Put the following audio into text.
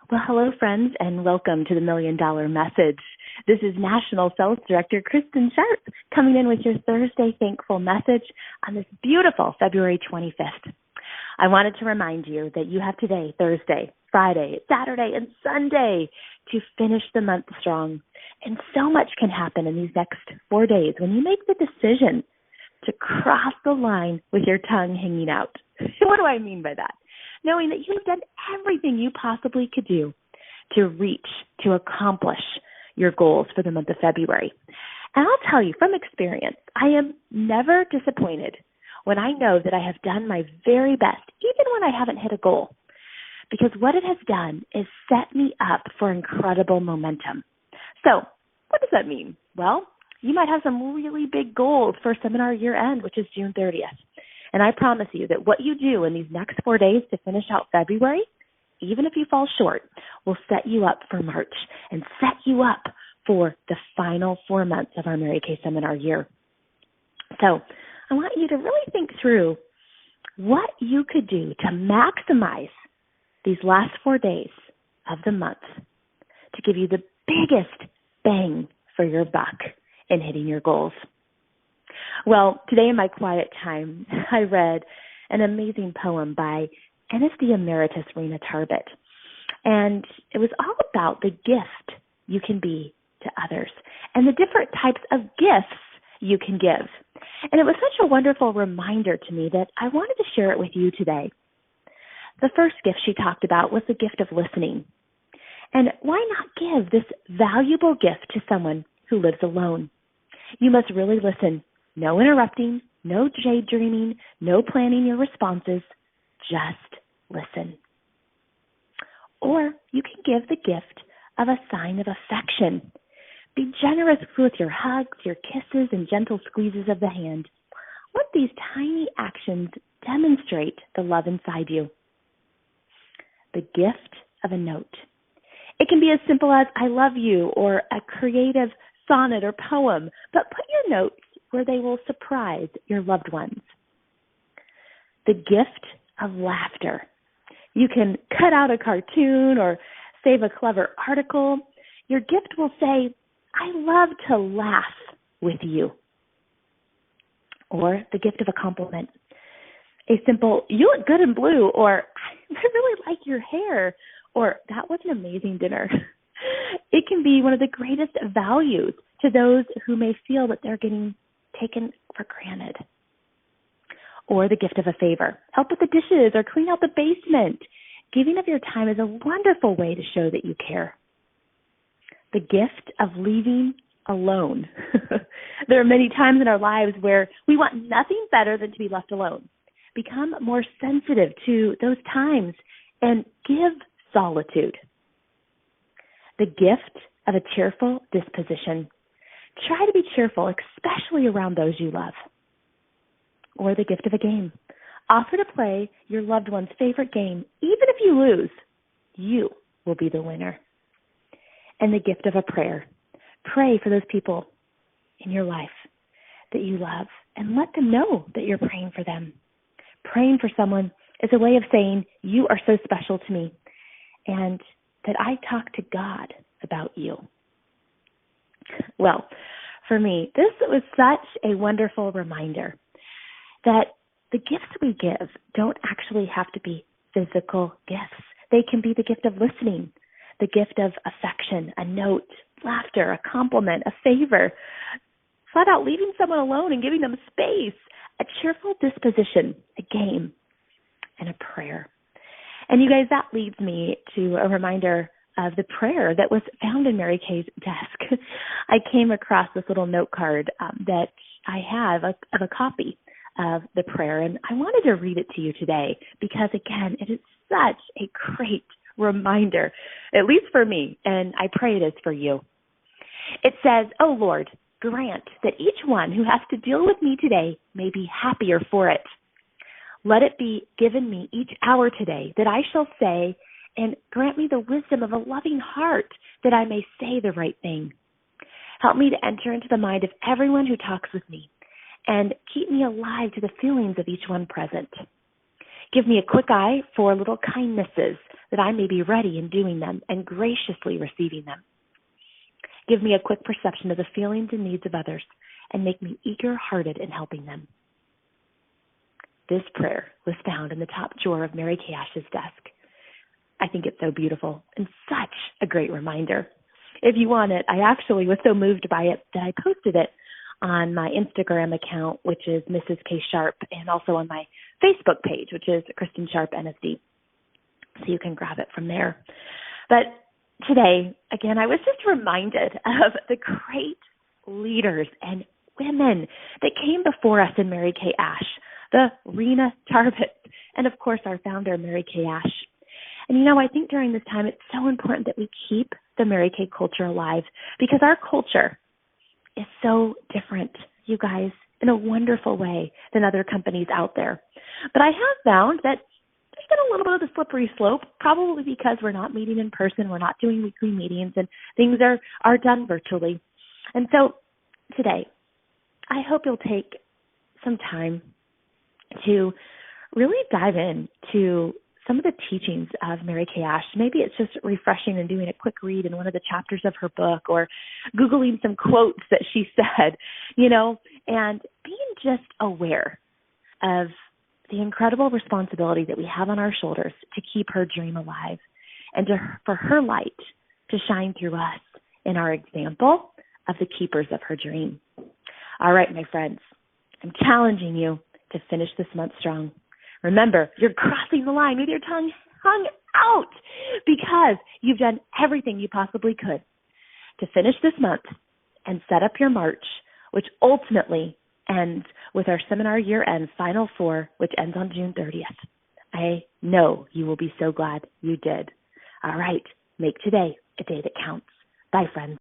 Well, hello, friends, and welcome to the $1 Million Message. This is National Sales Director Kristin Sharpe coming in with your Thursday Thankful message on this beautiful February 25th. I wanted to remind you that you have today, Thursday, Friday, Saturday, and Sunday to finish the month strong. And so much can happen in these next 4 days when you make the decision to cross the line with your tongue hanging out. What do I mean by that? Knowing that you've done everything you possibly could do to reach, to accomplish your goals for the month of February. And I'll tell you from experience, I am never disappointed when I know that I have done my very best, even when I haven't hit a goal, because what it has done is set me up for incredible momentum. So what does that mean? Well, you might have some really big goals for seminar year end, which is June 30th. And I promise you that what you do in these next 4 days to finish out February, even if you fall short, will set you up for March and set you up for the final 4 months of our Mary Kay seminar year. So I want you to really think through what you could do to maximize these last 4 days of the month to give you the biggest bang for your buck in hitting your goals. Well, today in my quiet time, I read an amazing poem by NSD Emeritus Rena Tarbett. And it was all about the gift you can be to others and the different types of gifts you can give. And it was such a wonderful reminder to me that I wanted to share it with you today. The first gift she talked about was the gift of listening. And why not give this valuable gift to someone who lives alone? You must really listen. No interrupting, no daydreaming, no planning your responses. Just listen. Or you can give the gift of a sign of affection. Be generous with your hugs, your kisses, and gentle squeezes of the hand. Let these tiny actions demonstrate the love inside you. The gift of a note. It can be as simple as I love you or a creative sonnet or poem, but put your notes where they will surprise your loved ones. The gift of laughter. You can cut out a cartoon or save a clever article. Your gift will say, I love to laugh with you. Or the gift of a compliment. A simple, you look good in blue, or I really like your hair, or that was an amazing dinner. It can be one of the greatest values to those who may feel that they're getting taken for granted. Or the gift of a favor. Help with the dishes or clean out the basement. Giving of your time is a wonderful way to show that you care. The gift of leaving alone. There are many times in our lives where we want nothing better than to be left alone. Become more sensitive to those times and give solitude. The gift of a cheerful disposition. Try to be cheerful, especially around those you love. Or the gift of a game. Offer to play your loved one's favorite game. Even if you lose, you will be the winner. And the gift of a prayer. Pray for those people in your life that you love and let them know that you're praying for them. Praying for someone is a way of saying, you are so special to me and that I talk to God about you. Well, for me, this was such a wonderful reminder that the gifts we give don't actually have to be physical gifts. They can be the gift of listening, the gift of affection, a note, laughter, a compliment, a favor, flat out leaving someone alone and giving them space, a cheerful disposition, a game, and a prayer. And you guys, that leads me to a reminder of the prayer that was found in Mary Kay's desk. I came across this little note card that I have of a copy of the prayer, and I wanted to read it to you today because, again, it is such a great reminder, at least for me, and I pray it is for you. It says, "Oh Lord, grant that each one who has to deal with me today may be happier for it. Let it be given me each hour today that I shall say, and grant me the wisdom of a loving heart that I may say the right thing. Help me to enter into the mind of everyone who talks with me and keep me alive to the feelings of each one present. Give me a quick eye for little kindnesses that I may be ready in doing them and graciously receiving them. Give me a quick perception of the feelings and needs of others and make me eager-hearted in helping them. This prayer was found in the top drawer of Mary Kay Ash's desk. I think it's so beautiful and such a great reminder. If you want it, I actually was so moved by it that I posted it on my Instagram account, which is Mrs. K. Sharpe, and also on my Facebook page, which is Kristin Sharpe, NSD. So you can grab it from there. But today, again, I was just reminded of the great leaders and women that came before us in Mary Kay Ash, the Rena Tarbutt, and of course our founder, Mary Kay Ash. And I think during this time, it's so important that we keep the Mary Kay culture alive because our culture is so different, you guys, in a wonderful way than other companies out there. But I have found that there's been a little bit of a slippery slope, probably because we're not meeting in person, we're not doing weekly meetings, and things are done virtually. And so today, I hope you'll take some time to really dive into some of the teachings of Mary Kay Ash. Maybe it's just refreshing and doing a quick read in one of the chapters of her book or Googling some quotes that she said, and being just aware of the incredible responsibility that we have on our shoulders to keep her dream alive and for her light to shine through us in our example of the keepers of her dream. All right, my friends, I'm challenging you to finish this month strong. Remember, you're crossing the line with your tongue hung out because you've done everything you possibly could to finish this month and set up your March, which ultimately ends with our seminar year-end Final Four, which ends on June 30th. I know you will be so glad you did. All right, make today a day that counts. Bye, friends.